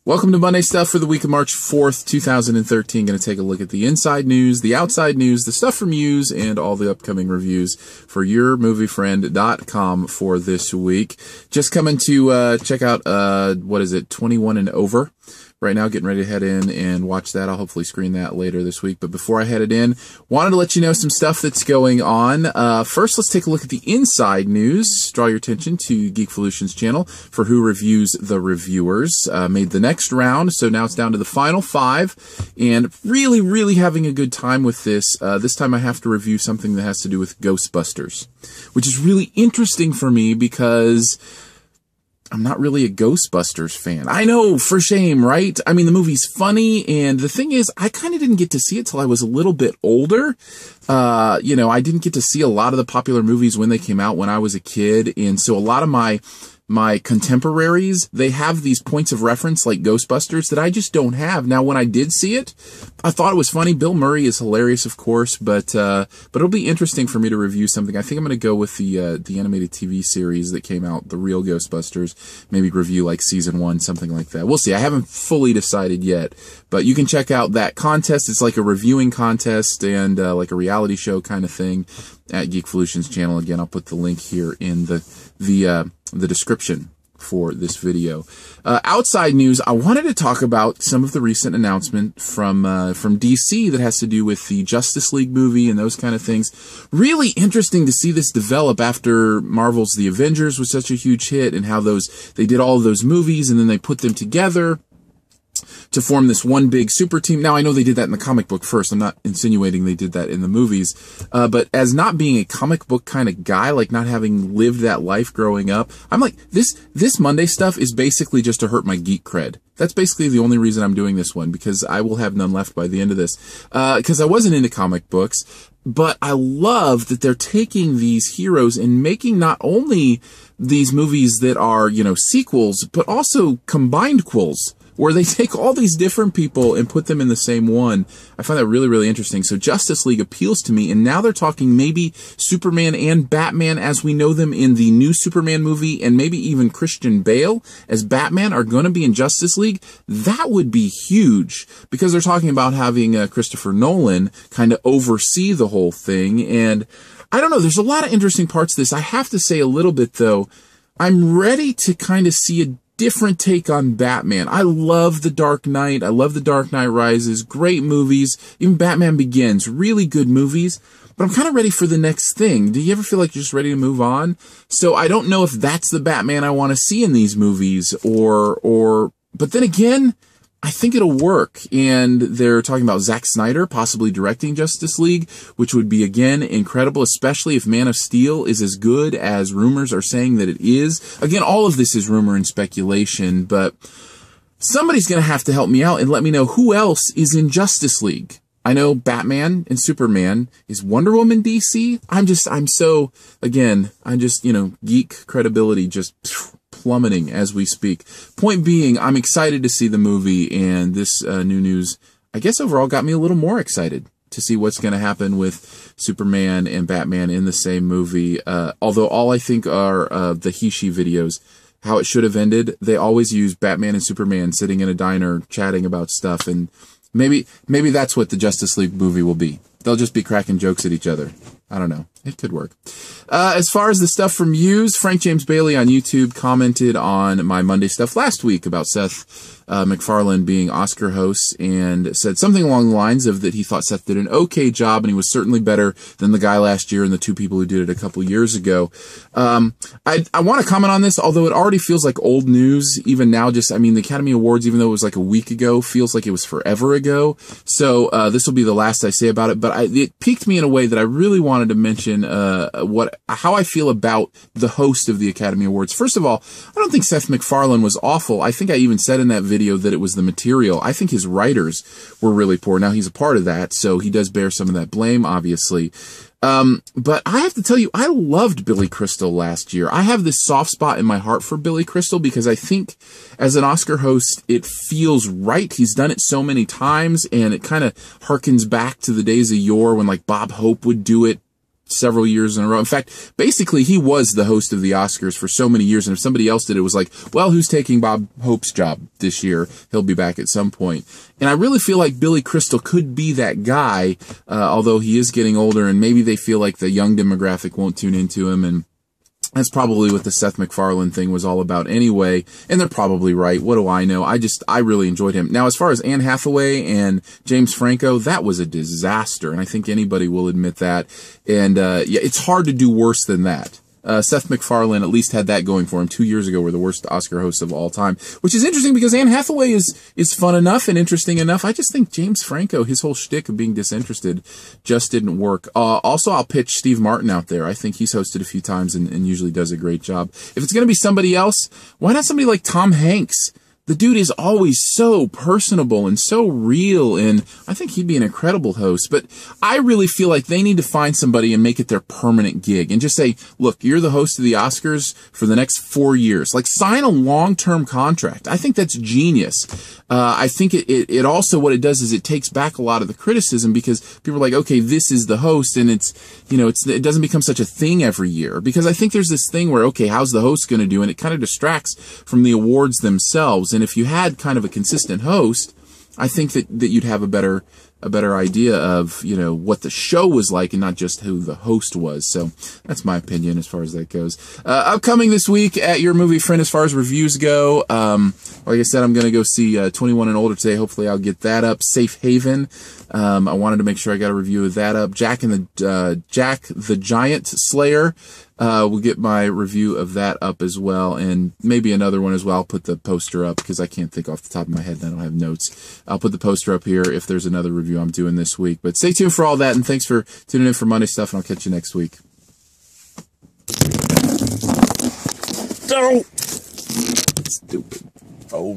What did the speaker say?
Welcome to Monday Stuff for the week of March 4th, 2013. Going to take a look at the inside news, the outside news, the stuff from Muse, and all the upcoming reviews for YourMovieFriend.com for this week. Just coming to check out, 21 and Over. Right now, getting ready to head in and watch that. I'll hopefully screen that later this week. But before I headed in, wanted to let you know some stuff that's going on. First, let's take a look at the inside news. Draw your attention to Geekvolution's channel for who reviews the reviewers. Made the next round, so now it's down to the final 5. And really having a good time with this. This time I have to review something that has to do with Ghostbusters, which is really interesting for me because I'm not really a Ghostbusters fan. I know, for shame, right? I mean, the movie's funny, and the thing is, I kind of didn't get to see it till I was a little bit older. I didn't get to see a lot of the popular movies when they came out when I was a kid, and so a lot of my contemporaries, they have these points of reference like Ghostbusters that I just don't have. Now, when I did see it, I thought it was funny. Bill Murray is hilarious, of course, but it'll be interesting for me to review something. I think I'm going to go with the animated TV series that came out, The Real Ghostbusters, maybe review like season 1, something like that. We'll see. I haven't fully decided yet, but you can check out that contest. It's like a reviewing contest and like a reality show kind of thing at Geekvolution's channel. Again, I'll put the link here in the description for this video. Outside news, I wanted to talk about some of the recent announcement from DC that has to do with the Justice League movie and those kind of things. Really interesting to see this develop after Marvel's The Avengers was such a huge hit, and how they did all of those movies and then they put them together to form this one big super team. Now, I know they did that in the comic book first. I'm not insinuating they did that in the movies. But as not being a comic book kind of guy, like not having lived that life growing up, I'm like, this Monday stuff is basically just to hurt my geek cred. That's basically the only reason I'm doing this one, because I will have none left by the end of this. Because I wasn't into comic books, but I love that they're taking these heroes and making not only these movies that are, sequels, but also combined quels, where they take all these different people and put them in the same one. I find that really interesting. So Justice League appeals to me, and now they're talking maybe Superman and Batman as we know them in the new Superman movie, and maybe even Christian Bale as Batman are going to be in Justice League. That would be huge, because they're talking about having Christopher Nolan kind of oversee the whole thing. And I don't know, there's a lot of interesting parts to this. I have to say a little bit, though, I'm ready to kind of see a different take on Batman. I love The Dark Knight. I love The Dark Knight Rises. Great movies. Even Batman Begins. Really good movies. But I'm kind of ready for the next thing. Do you ever feel like you're just ready to move on? So I don't know if that's the Batman I want to see in these movies, but then again, I think it'll work. And they're talking about Zack Snyder possibly directing Justice League, which would be, again, incredible, especially if Man of Steel is as good as rumors are saying that it is. Again, all of this is rumor and speculation, but somebody's going to have to help me out and let me know who else is in Justice League. I know Batman and Superman. Is Wonder Woman DC? Geek credibility just plummeting as we speak. Point being, I'm excited to see the movie, and this new news, I guess overall got me a little more excited to see what's going to happen with Superman and Batman in the same movie. Although all I think are the he-she videos, how it should have ended. They always use Batman and Superman sitting in a diner chatting about stuff, and maybe that's what the Justice League movie will be. They'll just be cracking jokes at each other. I don't know. It could work. As far as the stuff from Muse, Frank James Bailey on YouTube commented on my Monday stuff last week about Seth MacFarlane being Oscar host, and said something along the lines of that he thought Seth did an okay job, and he was certainly better than the guy last year and the two people who did it a couple years ago. I want to comment on this, although it already feels like old news even now. The Academy Awards, even though it was like a week ago, feels like it was forever ago. So this will be the last I say about it, but it piqued me in a way that I really wanted to mention how I feel about the host of the Academy Awards. First of all, I don't think Seth MacFarlane was awful. I think I even said in that video that it was the material. I think his writers were really poor. Now, he's a part of that, so he does bear some of that blame, obviously. But I have to tell you, I loved Billy Crystal last year. I have this soft spot in my heart for Billy Crystal because I think as an Oscar host, it feels right. He's done it so many times, and it kind of harkens back to the days of yore when like Bob Hope would do it several years in a row. In fact, basically, he was the host of the Oscars for so many years, and if somebody else did it, was like, well, who's taking Bob Hope's job this year? He'll be back at some point. And I really feel like Billy Crystal could be that guy, although he is getting older, and maybe they feel like the young demographic won't tune into him, and that's probably what the Seth MacFarlane thing was all about anyway, and they're probably right. What do I know? I really enjoyed him. Now, as far as Anne Hathaway and James Franco, that was a disaster, and I think anybody will admit that. And yeah, it's hard to do worse than that. Seth MacFarlane at least had that going for him. 2 years ago were the worst Oscar hosts of all time, which is interesting because Anne Hathaway is fun enough and interesting enough. I just think James Franco, his whole shtick of being disinterested just didn't work. Also, I'll pitch Steve Martin out there. I think he's hosted a few times and usually does a great job. If it's going to be somebody else, why not somebody like Tom Hanks? The dude is always so personable and so real, and I think he'd be an incredible host. But I really feel like they need to find somebody and make it their permanent gig and just say, look, you're the host of the Oscars for the next 4 years. Like, sign a long-term contract. I think that's genius. I think it also, what it does is it takes back a lot of the criticism because people are like, okay, this is the host, and it's, you know, it doesn't become such a thing every year. Because I think there's this thing where, okay, how's the host going to do? And it kind of distracts from the awards themselves. And if you had kind of a consistent host, I think that you'd have a better idea of, you know, what the show was like and not just who the host was. So that's my opinion as far as that goes. Upcoming this week at Your Movie Friend as far as reviews go, like I said, I'm going to go see 21 and Older today. Hopefully I'll get that up. Safe Haven. I wanted to make sure I got a review of that up. Jack the Giant Slayer. We'll get my review of that up as well, and maybe another one as well. I'll put the poster up because I can't think off the top of my head and I don't have notes. I'll put the poster up here if there's another review I'm doing this week. But stay tuned for all that, and thanks for tuning in for Monday Stuff, and I'll catch you next week. Stupid. Oh.